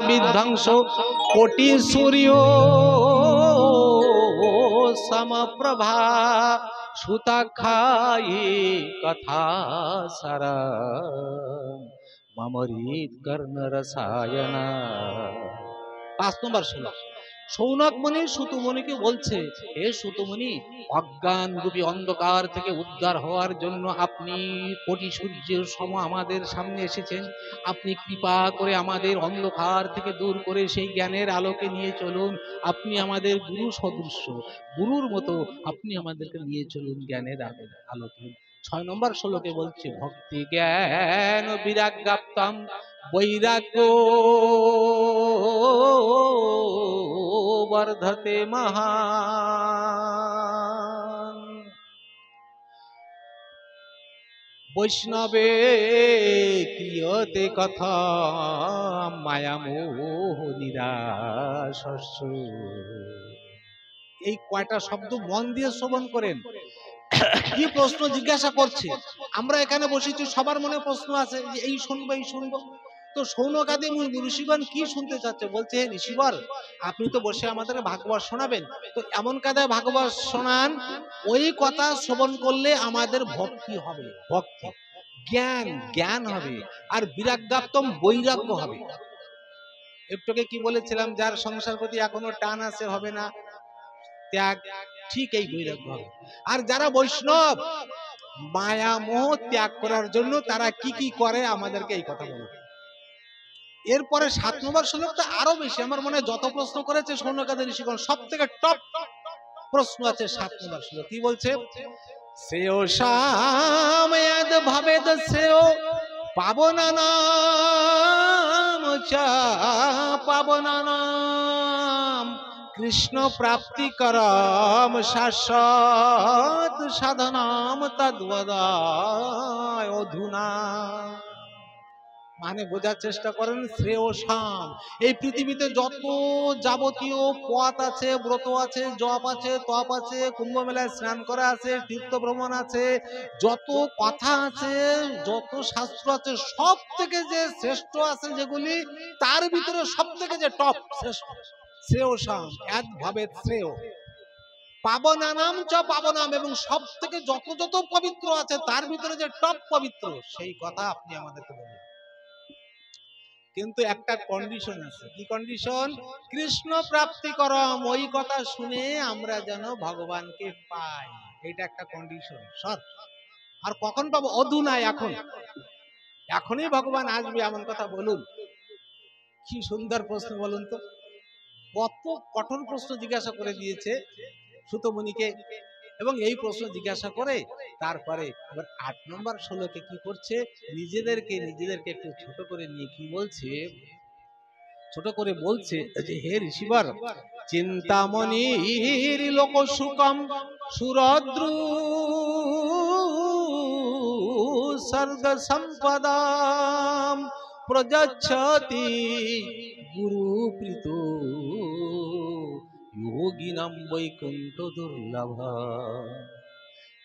বিধ্বংস কোটি সূর্য সমপ্রভা সুতাক্ষায়ী কথা সারা মমরিত কর্ণ রসায়না। 5 নম্বর শ্লোক। সৌনক মুনি সুতমুনিকে বলছে, হে সুতমুনি, অজ্ঞান রূপী অন্ধকার থেকে উদ্ধার হওয়ার জন্য আপনি কোটি সূর্যের সম আমাদের সামনে এসেছেন। আপনি কৃপা করে আমাদের অন্ধকার থেকে দূর করে সেই জ্ঞানের আলোকে নিয়ে চলুন। আপনি আমাদের গুরু সদৃশ্য, গুরুর মতো আপনি আমাদেরকে নিয়ে চলুন জ্ঞানের আলোকে। 6 নম্বর শ্লোকে বলছে, ভক্তি জ্ঞান বিরাগ্যাপ্তম বৈরাগ্য বর্ধতে মহান। বৈষ্ণবে ক্রিয়তে কথা মায়ামোহ নিরাশস্য। এই কয়টা শব্দ মন দিয়ে শ্রবণ করেন। কি প্রশ্ন জিজ্ঞাসা করছে? আমরা এখানে বসেছি, সবার মনে প্রশ্ন আছে যে এই শুনবো এই শুনবো। তো সৌনকাদি ঋষিগণ কি শুনতে চাচ্ছে? বলছে, হে ঋষিবর, আপনি তো বসে আমাদের ভাগবত শোনাবেন, তো এমন কায়দায় ভাগবত শোনান ওই কথা শ্রবণ করলে আমাদের ভক্তি হবে, ভক্তি জ্ঞান জ্ঞান হবে, আর বিরাগ্যাপ্তম বৈরাগ্য হবে। একটুকে কি বলেছিলাম, যার সংসার প্রতি এখনো টান আছে হবে না ত্যাগ, ঠিক এই বৈরাগ্য হবে। আর যারা বৈষ্ণব মায়া মোহ ত্যাগ করার জন্য তারা কি কি করে আমাদেরকে এই কথা বলবে। এরপরে 7 নম্বর শ্লোকটা আরো বেশি, আমার মনে হয় যত প্রশ্ন করেছে সৌনকাদি ঋষিগণ সব থেকে টপ প্রশ্ন আছে 7 নম্বর শ্লোক। কি বলছে? শ্রেয় সাময়াদ ভাবেদ শ্রেয় পাবনানাম চা পাবনানাম কৃষ্ণ প্রাপ্তি করম শাশ্বত সাধনাম তদ্বদায় অধুনা। মানে বোঝার চেষ্টা করেন, শ্রেয় সাম, এই পৃথিবীতে যত যাবতীয় পথ আছে, ব্রত আছে, জপ আছে, তপ আছে, কুম্ভ মেলায় স্নান করা আছে, তীর্থ ভ্রমণ আছে, যত কথা আছে, যত শাস্ত্র আছে, সব থেকে যে শ্রেষ্ঠ আছে যেগুলি, তার ভিতরে সব থেকে যে টপ শ্রেষ্ঠ শ্রেয় সাম এক ভাবে শ্রেয় পাবনানাম চ পাবনাম, এবং সব থেকে যত যত পবিত্র আছে তার ভিতরে যে টপ পবিত্র, সেই কথা আপনি আমাদেরকে বলুন। কিন্তু একটা কন্ডিশন আছে। কি কন্ডিশন? কৃষ্ণ প্রাপ্তি করম, ওই কথা শুনে আমরা যেন ভগবানকে পাই, এটা একটা কন্ডিশন শর্ত। আর কখন পাবো? অধুনায়, এখন, এখনই ভগবান আসবে এমন কথা বলুন। কি সুন্দর প্রশ্ন বলুন তো, কত কঠোর প্রশ্ন জিজ্ঞাসা করে দিয়েছে সুতমুনিকে। এবং এই প্রশ্ন জিজ্ঞাসা করে তারপরে এবার 8 নম্বর শ্লোকে কি করছে? নিজেদেরকে একটু ছোট করে নিয়ে কি বলছে? ছোট করে বলছে যে, হে ঋষিবর, চিন্তামণির লোক সুকম সুরদ্রু সর্গ সম্পদাম প্রযচ্ছতি গুরু প্রীত যোগিনাম বৈকুণ্ঠ দুর্লভা।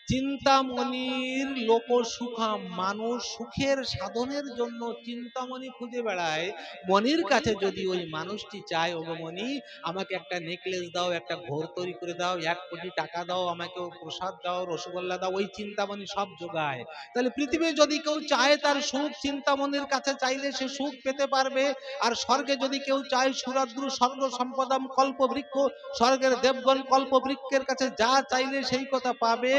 চিন্তামণির লোক সুখাম, মানুষ সুখের সাধনের জন্য চিন্তামণি খুঁজে বেড়ায়। মনির কাছে যদি ওই মানুষটি চায়, ও মনি আমাকে একটা নেকলেস দাও, একটা ঘোর তৈরি করে দাও, 1 কোটি টাকা দাও, আমাকে প্রসাদ দাও, রসগোল্লা দাও, ওই চিন্তামণি সব জোগায়। তাহলে পৃথিবী যদি কেউ চায় তার সুখ, চিন্তামণির কাছে চাইলে সে সুখ পেতে পারবে। আর স্বর্গে যদি কেউ চায়, সুরাদ্রু স্বর্গ সম্পদাম কল্পবৃক্ষ, স্বর্গের দেবগণ কল্পবৃক্ষের কাছে যা চাইলে সেই কথা পাবে।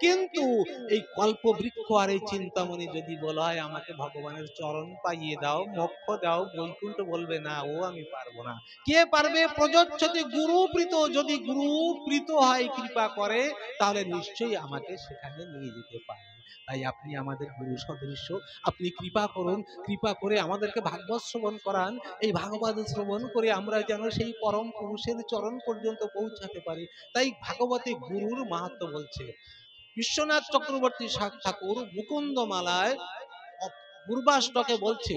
কিন্তু এই কল্পবৃক্ষ আর এই চিন্তামণি যদি বলা হয় আমাকে ভগবানের চরণ পাইয়ে দাও, মোক্ষ দাও, বৈকুণ্ঠ, বলবে না, ও আমি পারবো না। কে পারবে? প্রযোজ্যতে গুরু প্রীত, যদি গুরু প্রীত হয়, কৃপা করে, তাহলে নিশ্চয়ই আমাকে সেখানে নিয়ে যেতে পারে। তাই আপনি আমাদের গুরু সদৃশ্য, আপনি কৃপা করুন, কৃপা করে আমাদেরকে ভাগবত শ্রবণ করান। এই ভাগবত শ্রবণ করে আমরা যেন সেই পরম পুরুষের চরণ পর্যন্ত পৌঁছাতে পারি। তাই ভাগবতে গুরুর মাহাত্ম্য বলছে। বিশ্বনাথ চক্রবর্তী ঠাকুর মুকুন্দমালায় পূর্বাষ্টকে বলছে,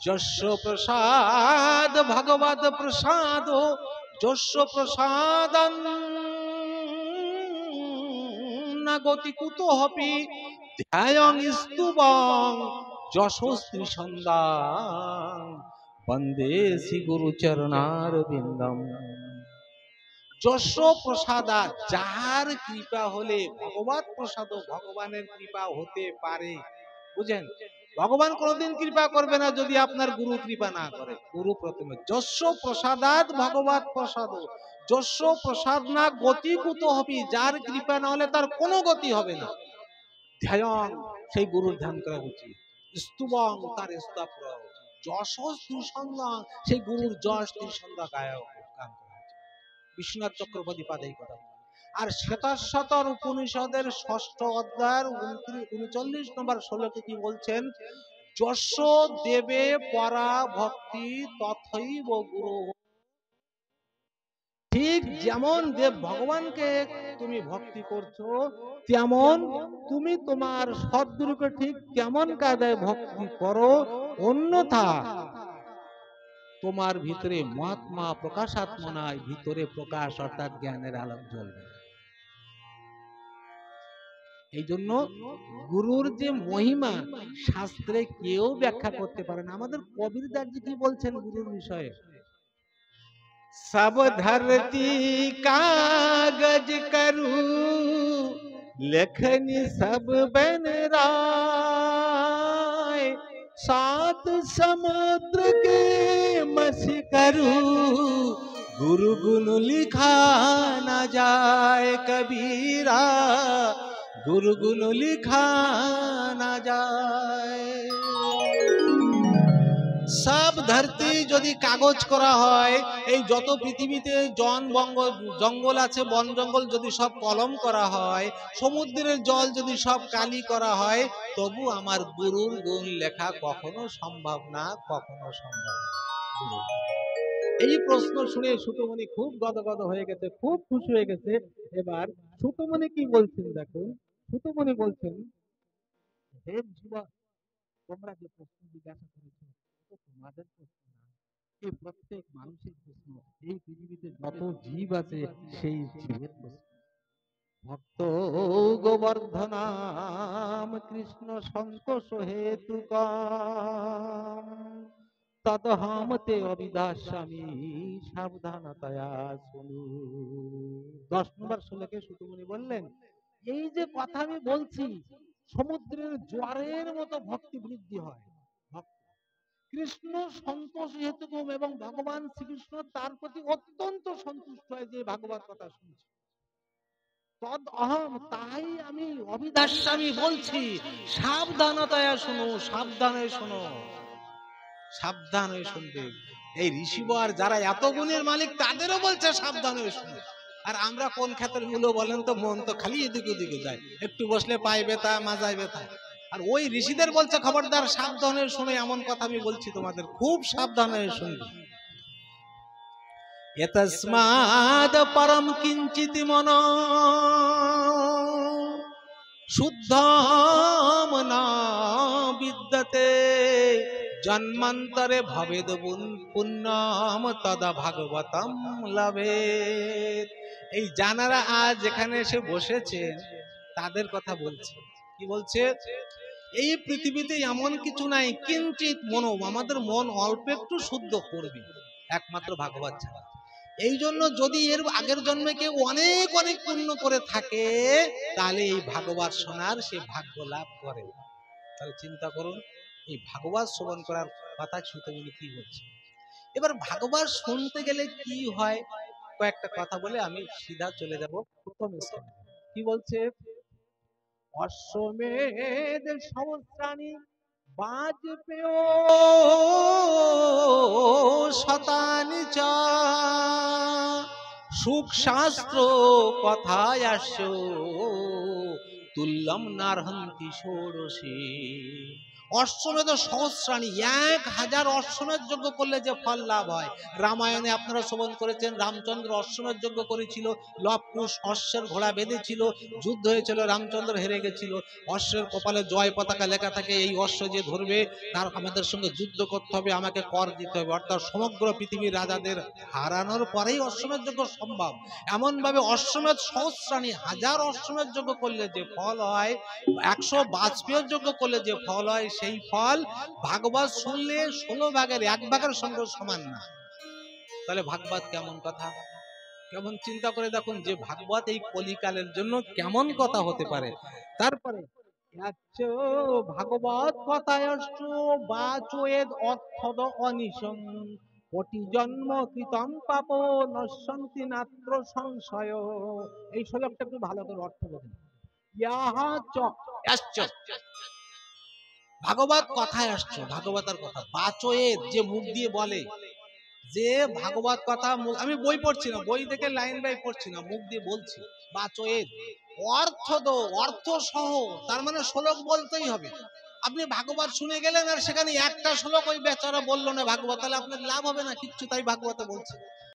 যস্য প্রসাদ ভগবত প্রসাদ যস্য প্রসাদং না গতি কুতোপি ধ্যায়ং স্তুবং যশস্ত্রী সন্দাং বন্দে শ্রী গুরু চরণার বিন্দম। যশ প্রসাদা, যাহার কৃপা হলে ভগবত প্রসাদ, ভগবানের কৃপা হতে পারে। বুঝেন, ভগবান কোনদিন কৃপা করবে না যদি আপনার গুরু কৃপা না করে। গুরু প্রথমে। যশ প্রসাদাৎ ভগবত প্রসাদ, যশ প্রসাদ না গতি কুত হবি, যার কৃপা না হলে তার কোনো গতি হবে না। ধ্যান, সেই গুরুর ধ্যান করা উচিত। স্তুবং, তার স্তব করা উচিত। যশ ত্রিসন্ধ্যা, সেই গুরুর যশ ত্রিসন্ধ্যা গায়ক গান করা উচিত। বিশ্বনাথ চক্রবর্তী পাদ এই কথা। আর শ্বেতাশ্বতর উপনিষদের ৬ষ্ঠ অধ্যায়ের ৩৯ নম্বর শ্লোকে কি বলছেন? যশ দেবে পরা ভক্তি তথৈব গুরু। ঠিক যেমন দেব ভগবানকে তুমি ভক্তি করছো, তেমন তুমি তোমার সদ্গুরুকে ঠিক তেমন কায়দায় ভক্তি করো, অন্যথা তোমার ভিতরে মহাত্মা প্রকাশাত্মনায় ভিতরে প্রকাশ অর্থাৎ জ্ঞানের আলোক জ্বলবে। এই জন্য গুরুর যে মহিমা শাস্ত্রে কেউ ব্যাখ্যা করতে পারে না। আমাদের কবির দাসজি কি বলছেন গুরুর বিষয়ে? সব ধরতি কাগজ করু, লেখনি সব বন রায়, सात समुद्र के मसी करू, गुरु गुण लिखा न जाए कबीरा, गुरु गुण लिखा न जाए। সব ধরতি যদি কাগজ করা হয়, এই যত পৃথিবীতে জঙ্গল আছে, বন জঙ্গল যদি সব কলম করা হয়, সমুদ্রের জল যদি সব কালি করা হয়, তবু আমার গুরুর গুণ লেখা কখনো সম্ভব না, কখনো সম্ভব না। এই প্রশ্ন শুনে সুতমণি খুব গদগদ হয়ে গেছে, খুব খুশি হয়ে গেছে। এবার সুতমণি কি বলছেন দেখুন। সুতমণি বলছেন, হে যুবক, তোমরা যে প্রশ্ন জিজ্ঞাসা করেছো তোমাদের প্রশ্ন না, এই প্রত্যেক মানুষের প্রশ্ন। এই পৃথিবীতে যত জীব আছে সেই জীবের প্রশ্ন। ভক্ত গোবর্ধনাম কৃষ্ণ সন্তোষ হেতু তদহামতে অবিদাস্বামী সাবধানতয়া শুনু। 10 নম্বর শ্লোকে সুতমণি বললেন, এই যে কথা আমি বলছি, সমুদ্রের জোয়ারের মতো ভক্তি বৃদ্ধি হয়। কৃষ্ণ সন্তোষ হেতু, এবং ভগবান শ্রীকৃষ্ণ তার প্রতি অত্যন্ত সন্তুষ্ট হয় যে ভাগবত কথা শুনছে। তদ অহম, তাই আমি অবিদাস্বামী বলছি, সাবধানতায় শুনো, সাবধানে শোনো, সাবধান হয়ে শুনবে। এই ঋষিবর যারা এত গুণের মালিক, তাদেরও বলছে সাবধান হয়ে শুনো। আর আমরা কোন ক্ষেত্রের মূল্য বলেন তো? মন তো খালি এদিকে ওদিকে যায়, একটু বসলে পায়ে ব্যথা, মাজায় ব্যথা। আর ওই ঋষিদের বলছে খবরদার সাবধান হয়ে শুনে, এমন কথা আমি বলছি তোমাদের, খুব সাবধান হয়ে শুনবে। এতস্মাদ পরম কিঞ্চিত মন শুদ্ধম না বিদ্যতে, জন্মান্তরে ভবেদ পুণ্যম তদা ভাগবতম লভেত। এই জানারা আজ যেখানে এসে বসেছেন তাদের কথা বলছে। কি বলছে? এই পৃথিবীতে এমন কিছু নাই কিঞ্চিত মন, আমাদের মন অল্প একটু শুদ্ধ করবে একমাত্র ভাগবত ছাড়া। এই জন্য যদি এর আগের জন্মে কেউ অনেক অনেক পুণ্য করে থাকে, তাহলে এই ভাগবত শোনার সে ভাগ্য লাভ করে। তাহলে চিন্তা করুন, এই ভাগবত শ্রবণ করার কথা সুতমণি কি বলছে। এবার ভাগবত শুনতে গেলে কি হয়, কয়েকটা কথা বলে আমি সিধা চলে যাব প্রথম স্থানে। কি বলছে? অশ্বমেধ সহস্রাণি বাজপেয় শতানি চ, সুখ শাস্ত্র কথায় আসছ তুল্যম নারহন্তি ষোড়শী। অশ্বমেধ সহস্রাণী, 1000 অশ্বমেধ যজ্ঞ করলে যে ফল লাভ হয়। রামায়ণে আপনারা শ্রবণ করেছেন, রামচন্দ্র অশ্বমেধ যজ্ঞ করেছিল, লবকুশ অশ্বের ঘোড়া বেঁধেছিল, যুদ্ধ হয়েছিল, রামচন্দ্র হেরে গেছিল। অশ্বের কপালে জয় পতাকা লেখা থাকে, এই অশ্ব যে ধরবে তার আমাদের সঙ্গে যুদ্ধ করতে হবে, আমাকে কর দিতে হবে। অর্থাৎ সমগ্র পৃথিবীর রাজাদের হারানোর পরেই অশ্বমেধ যজ্ঞ সম্ভব। এমন ভাবে অশ্বমেধ সহস্রাণী, 1000 অশ্বমেধ যজ্ঞ করলে যে ফল হয়, 100 বাজপেয় যজ্ঞ করলে যে ফল হয়, সেই ফল ভাগবত শুনলে 16 ভাগের 1 ভাগের সঙ্গে সমান না। তাহলে ভাগবত কেমন কথা? কেমন চিন্তা করে দেখুন যে ভাগবত এই কলিকালের জন্য কেমন কথা হতে পারে। তারপরে ভাগবত কথায়শ্চ বাচয়েদ অর্থদ অনিশং কোটি জন্ম কৃতম পাপ নশ্যন্তি নাত্র সংশয়। এই শ্লোকটা একটু ভালো করে অর্থ বোঝেন। ইয়াহা চ ইয়াশ্চ, ভাগবত কথায় আসছো, ভাগবতার কথা। বাচয়েদ, যে মুখ দিয়ে বলে, যে ভাগবত কথা আমি বই পড়ছি না, বই থেকে লাইন বাই পড়ছি না, মুখ দিয়ে বলছি। বাচয়েদ অর্থ দো, অর্থ সহ, তার মানে শ্লোক বলতেই হবে। আপনি ভাগবত শুনে গেলেন আর সেখানে একটা শ্লোক ওই বেচারা বললো না ভাগবত, তাহলে আপনার লাভ হবে না কিচ্ছু, তাই ভাগবতে বলছে।